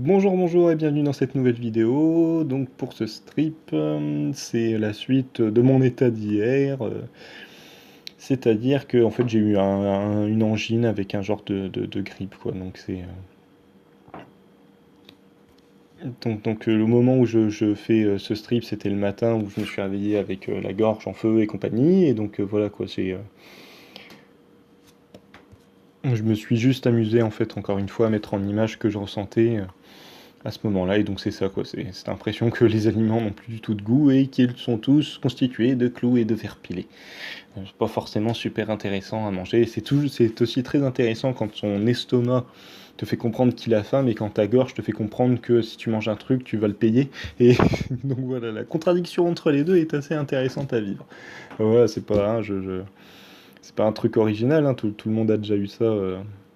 Bonjour, bonjour et bienvenue dans cette nouvelle vidéo. Donc pour ce strip, c'est la suite de mon état d'hier. C'est-à-dire que en fait j'ai eu une angine avec un genre de grippe quoi. Donc c'est le moment où je fais ce strip, c'était le matin où je me suis réveillé avec la gorge en feu et compagnie. Et donc voilà quoi, je me suis juste amusé en fait encore une fois à mettre en image ce que je ressentais à ce moment-là. Et donc c'est ça quoi, c'est cette impression que les aliments n'ont plus du tout de goût et qu'ils sont tous constitués de clous et de verre pilé. C'est pas forcément super intéressant à manger. C'est aussi très intéressant quand son estomac te fait comprendre qu'il a faim, mais quand ta gorge te fait comprendre que si tu manges un truc, tu vas le payer. Et donc voilà, la contradiction entre les deux est assez intéressante à vivre. Voilà, c'est pas, c'est pas un truc original, hein, tout le monde a déjà eu ça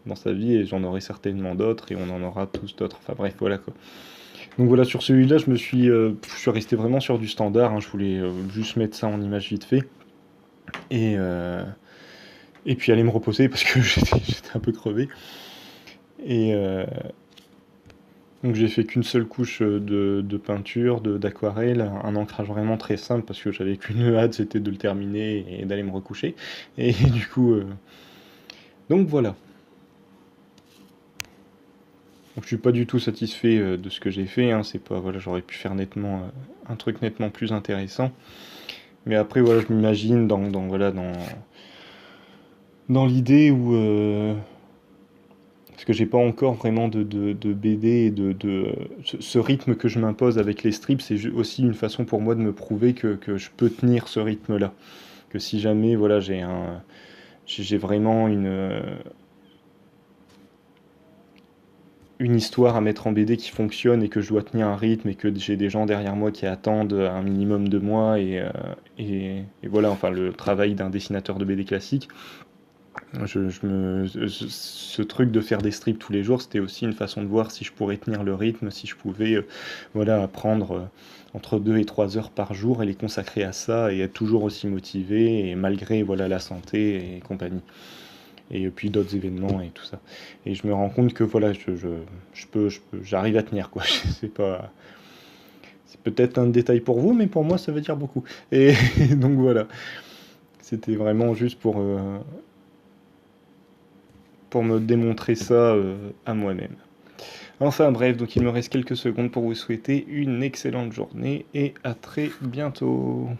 dans sa vie, et j'en aurai certainement d'autres, et on en aura tous d'autres. Enfin bref, voilà quoi. Donc voilà, sur celui-là, je suis resté vraiment sur du standard, hein, je voulais juste mettre ça en image vite fait. Et, euh, et puis aller me reposer parce que j'étais un peu crevé. Et donc j'ai fait qu'une seule couche de peinture, d'aquarelle, un ancrage vraiment très simple parce que j'avais qu'une hâte, c'était de le terminer et d'aller me recoucher. Et du coup, donc voilà. Donc je suis pas du tout satisfait de ce que j'ai fait, hein, c'est pas, voilà, j'aurais pu faire nettement un truc nettement plus intéressant. Mais après, voilà, je m'imagine voilà, dans l'idée où parce que j'ai pas encore vraiment de BD et ce rythme que je m'impose avec les strips, c'est aussi une façon pour moi de me prouver que je peux tenir ce rythme-là. Que si jamais voilà, j'ai vraiment une histoire à mettre en BD qui fonctionne et que je dois tenir un rythme et que j'ai des gens derrière moi qui attendent un minimum de moi et voilà, enfin le travail d'un dessinateur de BD classique. Ce truc de faire des strips tous les jours, c'était aussi une façon de voir si je pourrais tenir le rythme, si je pouvais voilà, prendre entre 2 et 3 heures par jour et les consacrer à ça et être toujours aussi motivé et malgré voilà, la santé et compagnie. Et puis d'autres événements et tout ça. Et je me rends compte que voilà, j'arrive à tenir quoi. C'est pas, c'est peut-être un détail pour vous, mais pour moi ça veut dire beaucoup. Et donc voilà, c'était vraiment juste pour me démontrer ça à moi-même. Enfin bref, donc il me reste quelques secondes pour vous souhaiter une excellente journée et à très bientôt.